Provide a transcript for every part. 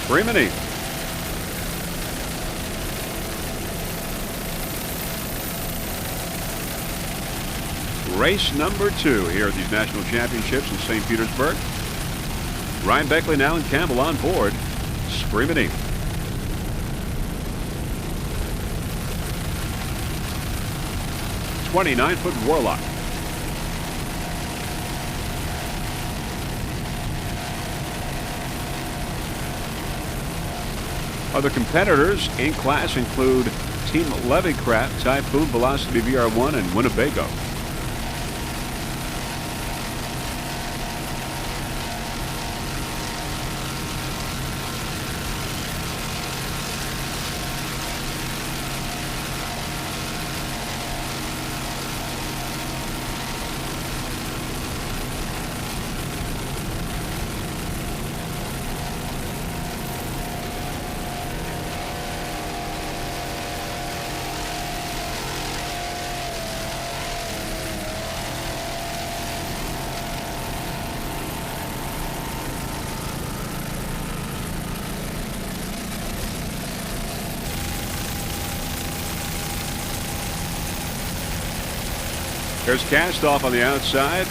Remini. Race number 2 here at these national championships in St. Petersburg. Ryan Beckley now and Campbell on board. Remini. "29-foot Warlock." Other competitors in class include Team Levycraft, Typhoon, Velocity VR1, and Winnebago. There's Cast Off on the outside.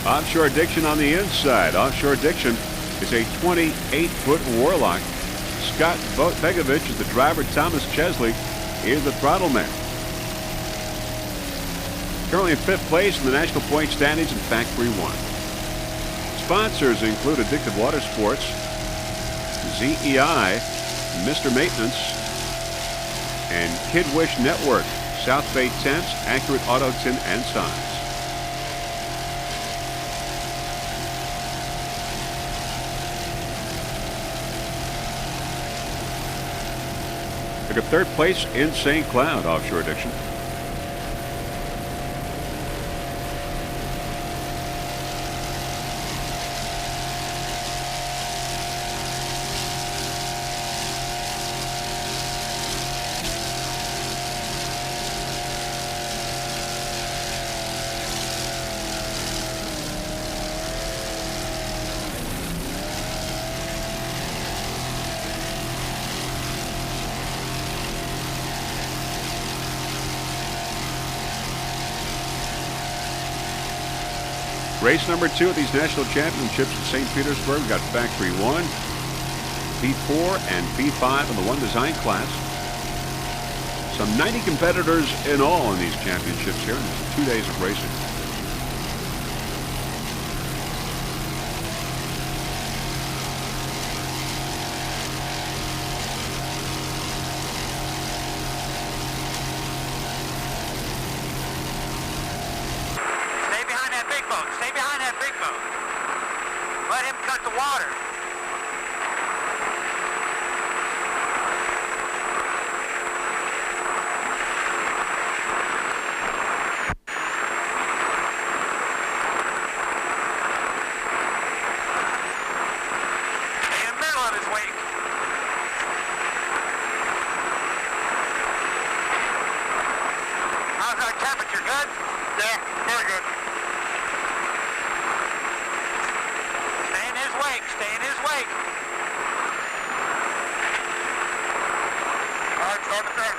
Offshore Addiction on the inside. Offshore Addiction is a 28-foot Warlock. Scott Begovich is the driver. Thomas Chesley is the throttle man. Currently in 5th place in the national point standings in Factory 1. Sponsors include Addictive Water Sports, ZEI, Mr. Maintenance, and Kid Wish Network. South Bay Tents, Accurate Auto Tint and Signs. Took a 3rd place in St. Cloud. Offshore Addiction. Race number 2 at these national championships in St. Petersburg. We've got Factory 1, P4, and P5 in the one design class. Some 90 competitors in all in these championships here in 2 days of racing. Stay behind that big boat. Let him cut the water. Stay in the middle of his wake. How's our temperature? Good? Yeah, very good. Stay in his wake. All right, start the turn.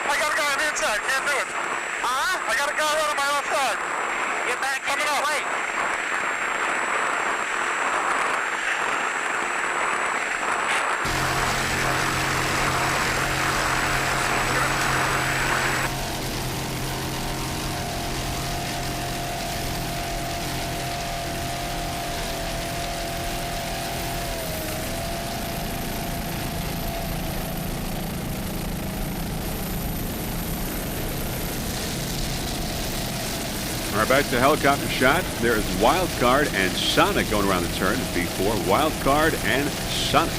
I got a guy on the inside, can't do it. I got a guy right on my left side. Get back in his way. All right, back to helicopter shot. There is Wild Card and Sonic going around the turn at B4. Wild Card and Sonic.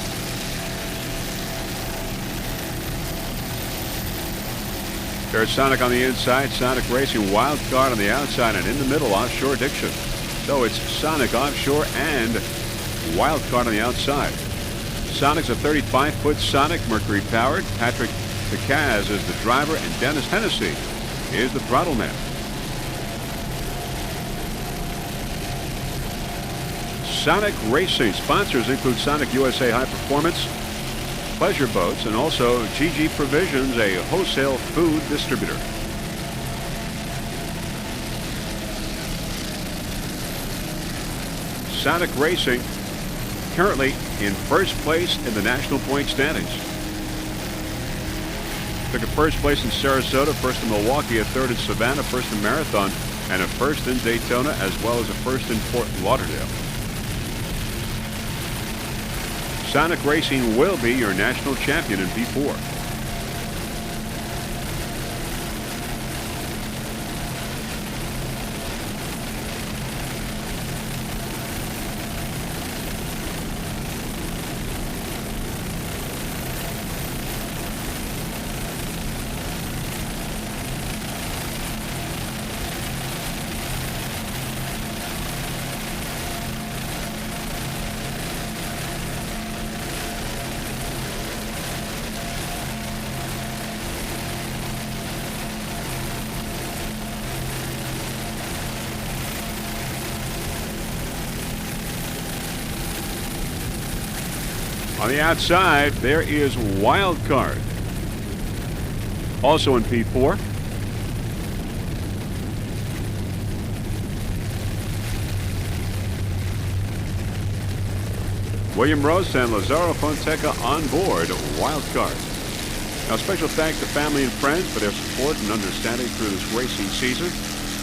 There's Sonic on the inside, Sonic Racing Wild Card on the outside, and in the middle, Offshore Diction. So it's Sonic, Offshore, and Wild Card on the outside. Sonic's a 35-foot Sonic, Mercury powered. Patrick Picaz is the driver, and Dennis Hennessy is the throttle man. Sonic Racing sponsors include Sonic USA High Performance, Pleasure Boats, and also GG Provisions, a wholesale food distributor. Sonic Racing currently in first place in the national point standings. Took a first place in Sarasota, first in Milwaukee, a third in Savannah, first in Marathon, and a first in Daytona, as well as a first in Fort Lauderdale. Sonic Racing will be your national champion in P4. On the outside, there is Wild Card. Also in P4. William Rose and Lazaro Fonseca on board Wild Card. Now, special thanks to family and friends for their support and understanding through this racing season.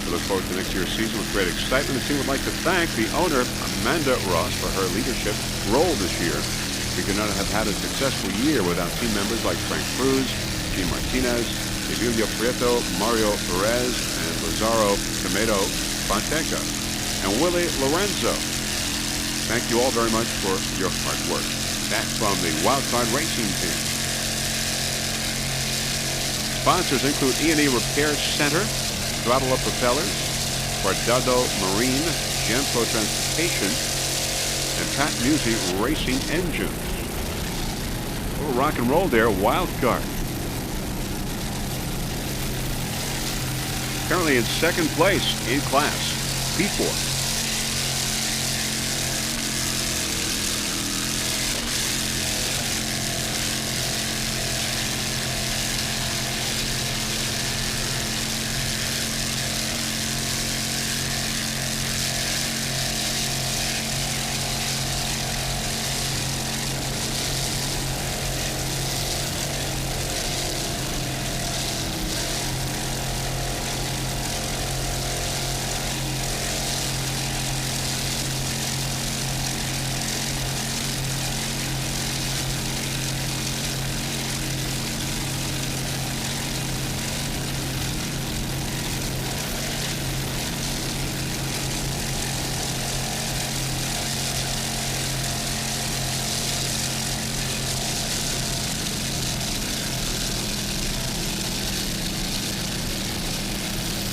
We look forward to next year's season with great excitement. The team would like to thank the owner, Amanda Ross, for her leadership role this year. We could not have had a successful year without team members like Frank Cruz, Gene Martinez, Emilio Prieto, Mario Perez, and Lazaro Tomato Fonseca, and Willie Lorenzo. Thank you all very much for your hard work. That's from the Wild Card Racing team. Sponsors include E&E Repair Center, Throttle Up Propellers, Guardado Marine, Genpro Transportation, and Pat Musi Racing Engines. A little rock and roll there. Wild Card. Currently in second place in class, P4.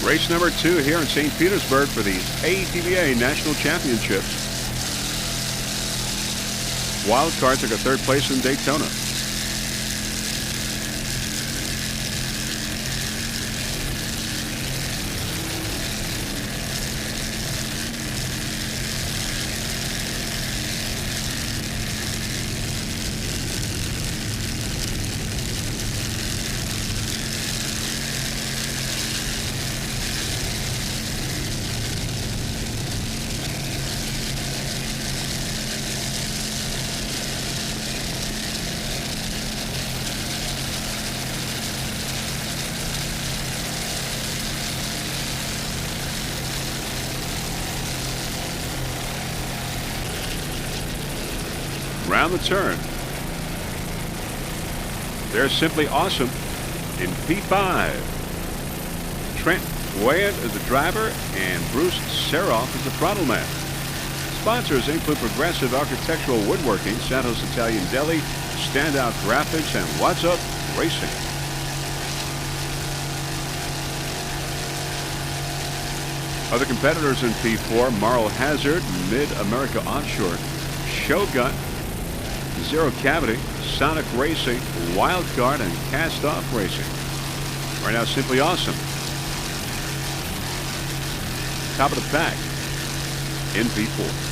Race number 2 here in St. Petersburg for the APBA National Championships. Wild Card took a third place in Daytona. Round the turn. They're simply awesome in P5. Trent Wyatt is the driver and Bruce Seroff is the throttle man. Sponsors include Progressive Architectural Woodworking, Santos Italian Deli, Standout Graphics, and What's Up Racing. Other competitors in P4, Moral Hazard, Mid-America Offshore, Shogun, Zero Cavity, Sonic Racing, Wildcard, and Cast Off Racing. Right now, Simply Awesome. Top of the pack in P4.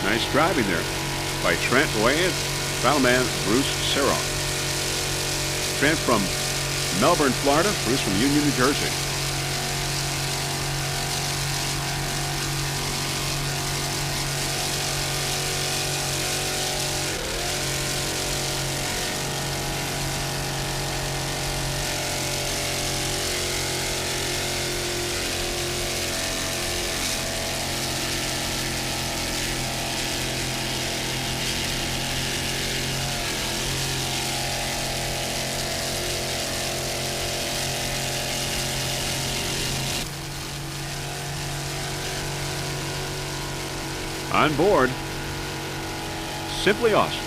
Nice driving there by Trent Wade, battleman Bruce Seroff. Trent from Melbourne, Florida, Bruce from Union, New Jersey. On board, Simply Awesome.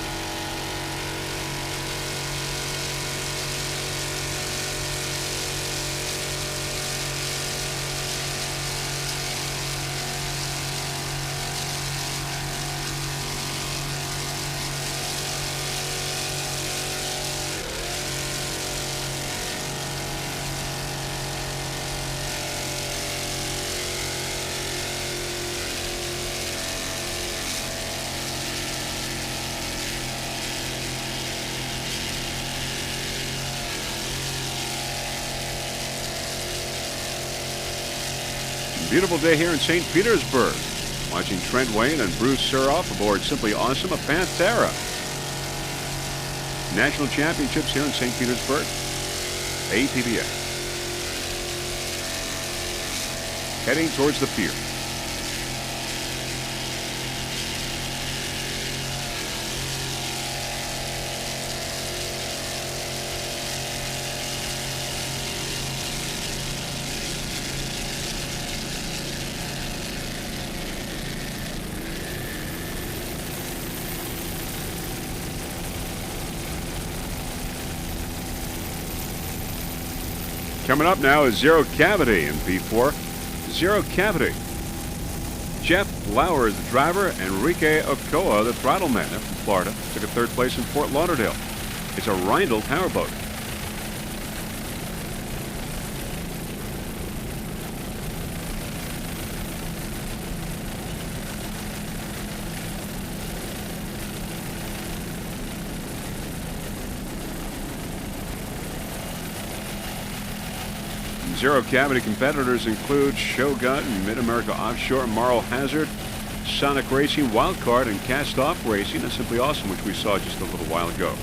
Beautiful day here in St. Petersburg. Watching Trent Wayne and Bruce Seroff aboard Simply Awesome, a Panthera. National Championships here in St. Petersburg. APBA. Heading towards the pier. Coming up now is Zero Cavity in P4. Zero Cavity. Jeff Lauer is the driver. Enrique Ochoa, the throttle man from Florida, took a third place in Fort Lauderdale. It's a Rindle powerboat. Zero Cavity competitors include Shogun, Mid-America Offshore, Moral Hazard, Sonic Racing, Wildcard, and Cast Off Racing, and Simply Awesome, which we saw just a little while ago.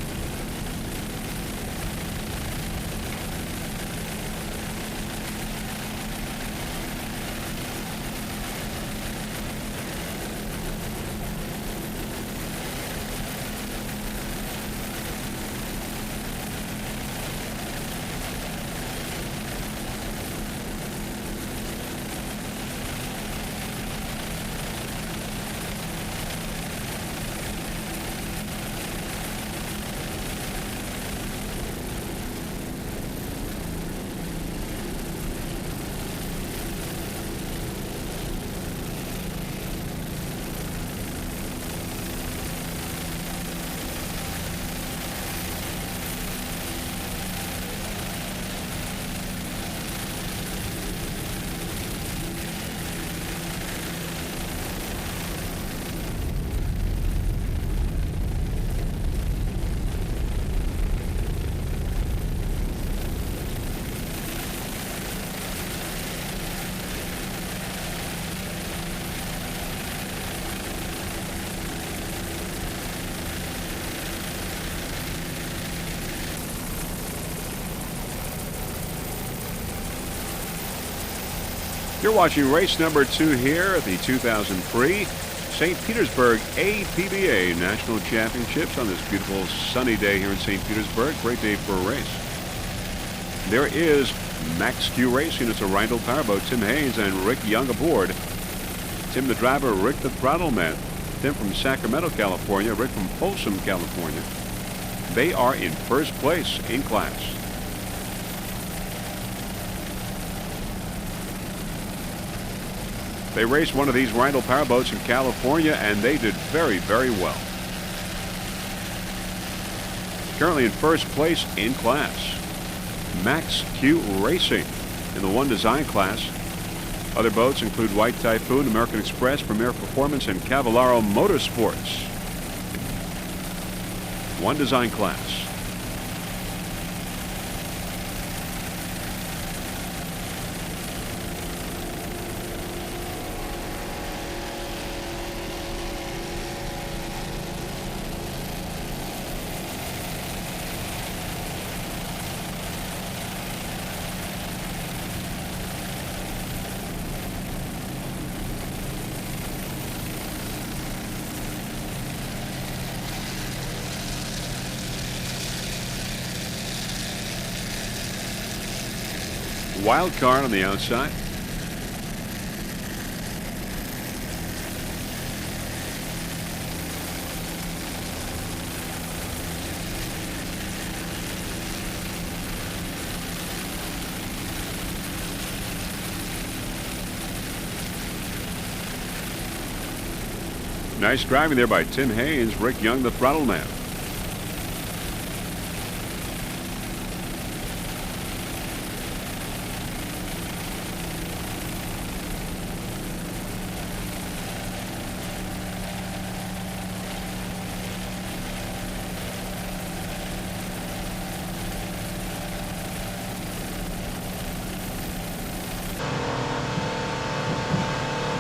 You're watching race number 2 here at the 2003 St. Petersburg APBA National Championships on this beautiful sunny day here in St. Petersburg. Great day for a race. There is Max Q Racing. It's a Rheindoll Powerboat. Tim Haynes and Rick Young aboard. Tim the driver, Rick the throttle man. Tim from Sacramento, California. Rick from Folsom, California. They are in first place in class. They raced one of these Rheindoll Powerboats in California, and they did very, very well. Currently in first place in class, Max Q Racing in the one design class. Other boats include White Typhoon, American Express, Premier Performance, and Cavallaro Motorsports. One design class. Wild card on the outside. Nice driving there by Tim Haynes, Rick Young, the throttle man.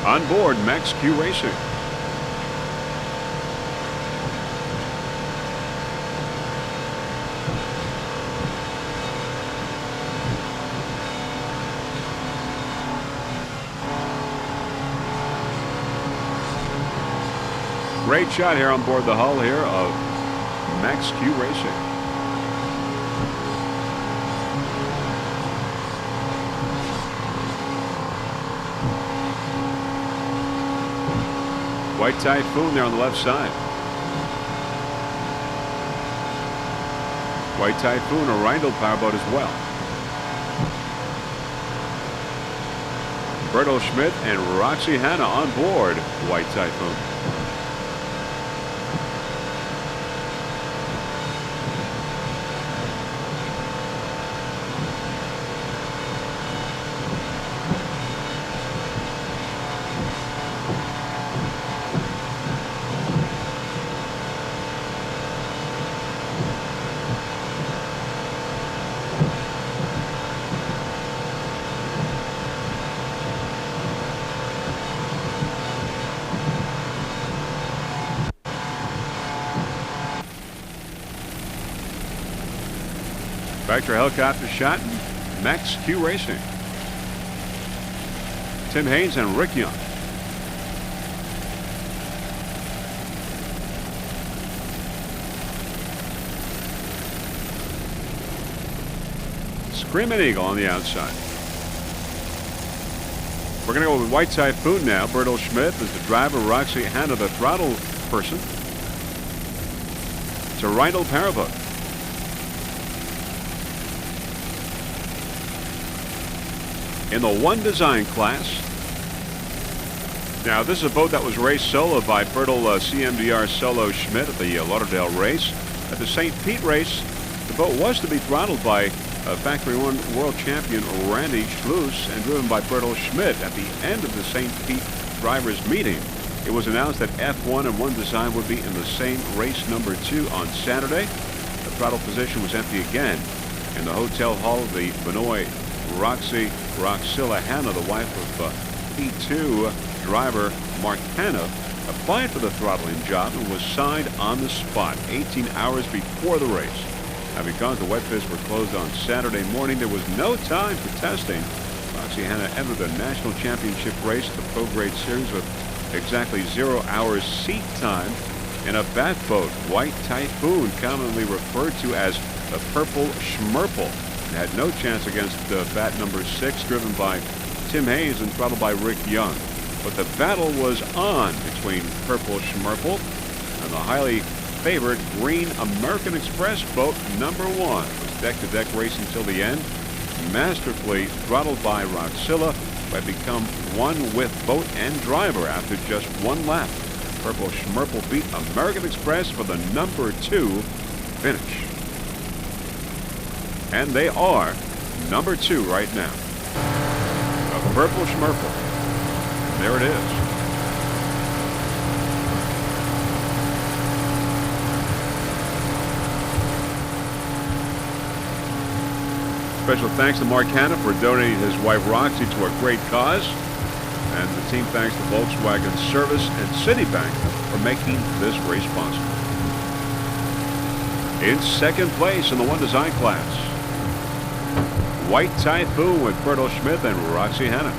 On board Max Q Racing. Great shot here on board the hull here of Max Q Racing. White Typhoon there on the left side. White Typhoon, a Rheindoll Powerboat as well. Berto Schmidt and Roxy Hanna on board White Typhoon. Vector helicopter shot, Max Q Racing. Tim Haynes and Rick Young. Screaming Eagle on the outside. We're going to go with White Typhoon now. Berto Schmidt is the driver, Roxy Hanna the throttle person. It's a Rheindoll Powerboat. In the one design class. Now this is a boat that was raced solo by Bertel CMDR Solo Schmidt at the Lauderdale race. At the St. Pete race, the boat was to be throttled by Factory One world champion Randy Schluss and driven by Bertel Schmidt. At the end of the St. Pete drivers meeting, it was announced that F1 and one design would be in the same race number 2 on Saturday. The throttle position was empty again. In the hotel hall, the Vinoy Roxilla Hanna, the wife of P2 driver Mark Hanna, applied for the throttling job and was signed on the spot 18 hours before the race. Now, because the wet pits were closed on Saturday morning, there was no time for testing. Roxy Hanna entered the national championship race, the Pro Grade Series, with exactly 0 hours seat time in a bat boat, White Typhoon, commonly referred to as the Purple Schmerple. It had no chance against bat number 6, driven by Tim Hayes and throttled by Rick Young. But the battle was on between Purple Schmerple and the highly favored Green American Express boat number 1. It was deck-to-deck racing until the end. Masterfully throttled by Roxilla, who had become one with boat and driver after just one lap. Purple Schmerple beat American Express for the number 2 finish. And they are number 2 right now. A Purple Schmerple. There it is. Special thanks to Mark Hanna for donating his wife Roxy to a great cause. And the team thanks to Volkswagen Service and Citibank for making this race possible. In second place in the one design class, White Typhoon with Bertel Schmidt and Roxy Hanna.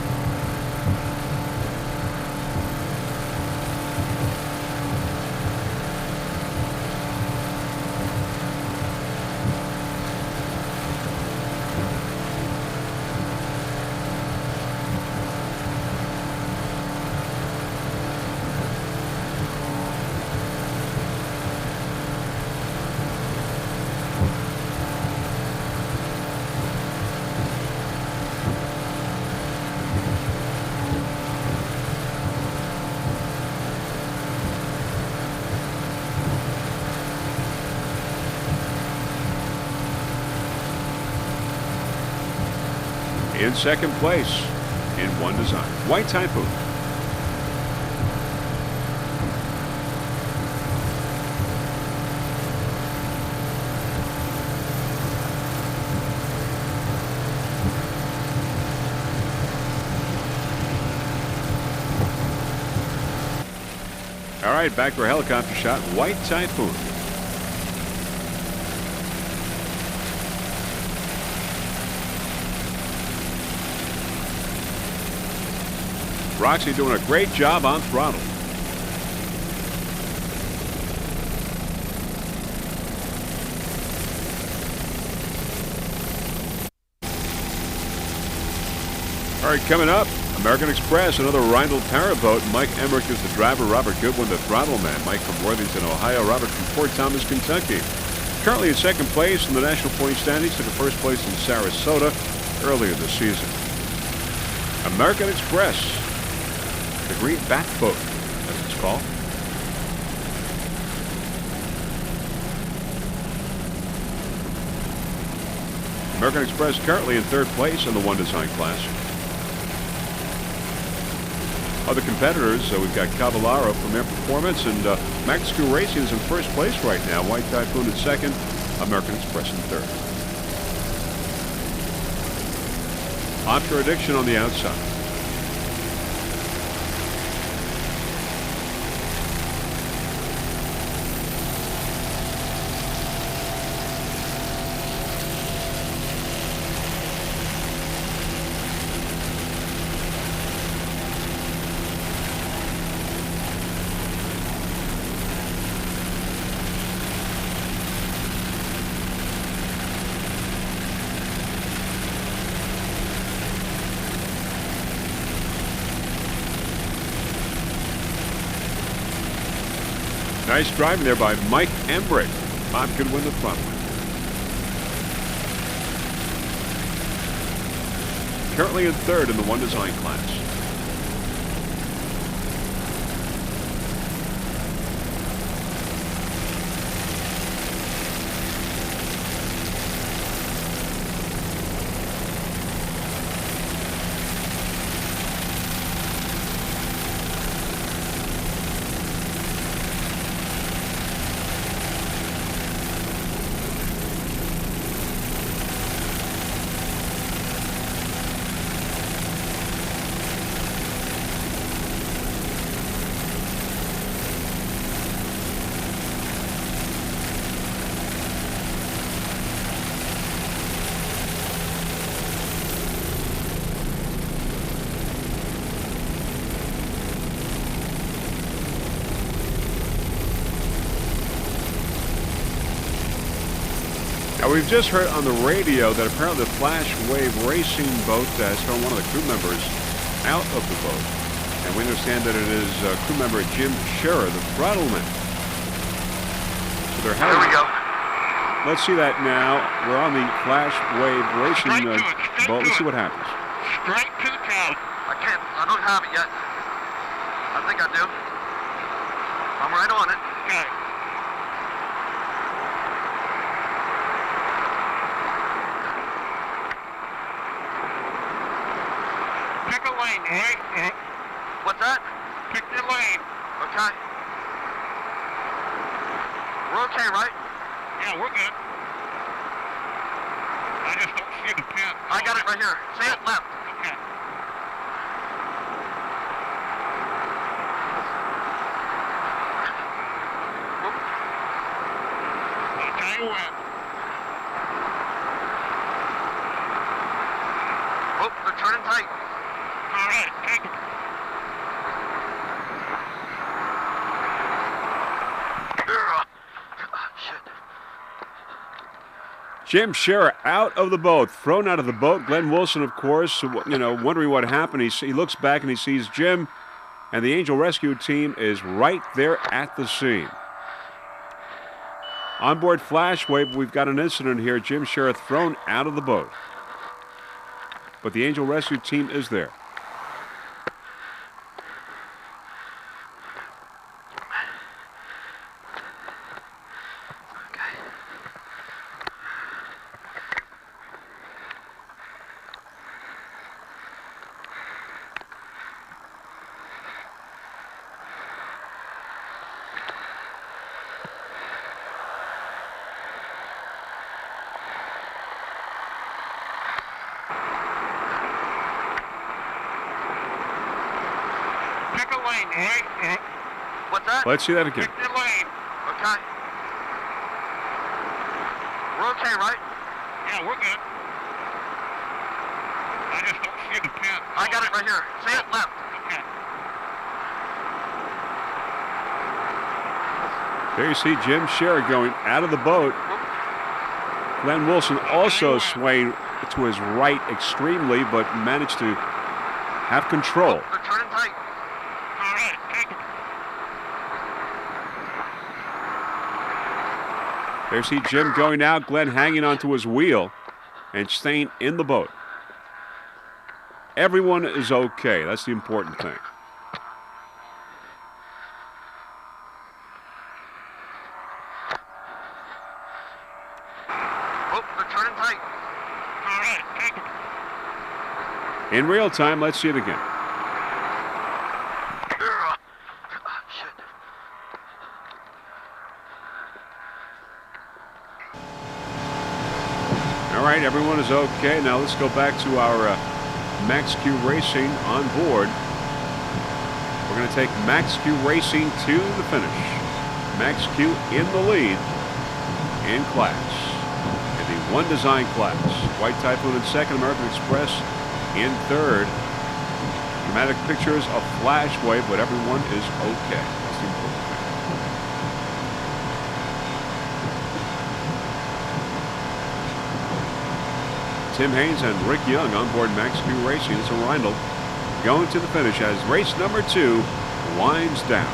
In second place in one design, White Typhoon. All right, back for a helicopter shot, White Typhoon. Roxy doing a great job on throttle. All right, coming up, American Express, another Rindle Powerboat. Mike Emmerich is the driver. Robert Goodwin, the throttle man. Mike from Worthington, Ohio. Robert from Fort Thomas, Kentucky. Currently in second place in the national point standings. Took a first place in Sarasota earlier this season. American Express, the Green Bat Boat, as it's called. American Express currently in third place in the one design class. Other competitors, we've got Cavallaro from Air Performance, and Max School Racing is in first place right now. White Typhoon in second, American Express in third. Offshore Addiction on the outside. Nice driving there by Mike Emmerich. Bob Goodwin the front. Currently in third in the one design class. Now, we've just heard on the radio that apparently the Flash Wave racing boat has thrown one of the crew members out of the boat. And we understand that it is crew member Jim Scherer, the throttleman. So they're having... Here we go. Let's see that now. We're on the Flash Wave racing boat. Let's see what happens. Straight to town. I don't have it yet. I think I do. I'm right on it. Okay. Pick a lane, all right? What's that? Pick your lane. Okay. We're okay, right? Yeah, we're good. I just don't see the pin. I got it right here. Say it left. Okay. I'll tell you when. Oh, they're turning tight. All right, take it. Jim Scherer out of the boat, thrown out of the boat. Glenn Wilson, of course, wondering what happened. He looks back and he sees Jim, and the Angel Rescue team is right there at the scene. On board Flash Wave, we've got an incident here. Jim Scherer thrown out of the boat. But the Angel Rescue team is there. What's that? Let's see that again. Pick your lane. Okay. We're okay, right? Yeah, we're good. I just don't see the pin. I got it right here. Say it left. Okay. There you see Jim Scherer going out of the boat. Glenn Wilson also swaying to his right extremely, but managed to have control. They're turning tight. All right, take it. There's Jim going out, Glenn hanging onto his wheel and staying in the boat. Everyone is okay. That's the important thing. Oh, they're turning tight. All right, take it. In real time, let's see it again. All right, everyone is okay. Now let's go back to our Max Q Racing on board. We're going to take Max Q Racing to the finish. Max Q in the lead in class, in the one design class. White Typhoon in second, American Express in third. Dramatic pictures of Flash Wave, but everyone is okay. That's the important thing. Tim Haynes and Rick Young on board Max Q Racing. It's a Rindle going to the finish as race number 2 winds down.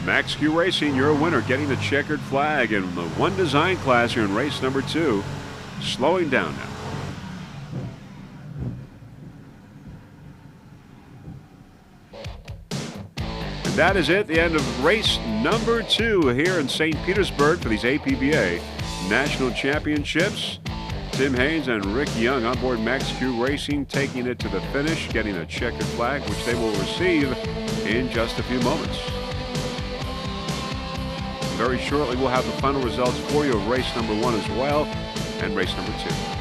Max Q Racing, you're a winner, getting the checkered flag in the one design class here in race number 2. Slowing down now. And that is it, the end of race number 2 here in St. Petersburg for these APBA National Championships. Tim Haynes and Rick Young on board Max Q Racing, taking it to the finish, getting a checkered flag, which they will receive in just a few moments. very shortly we'll have the final results for you of race number 1 as well, and race number 2.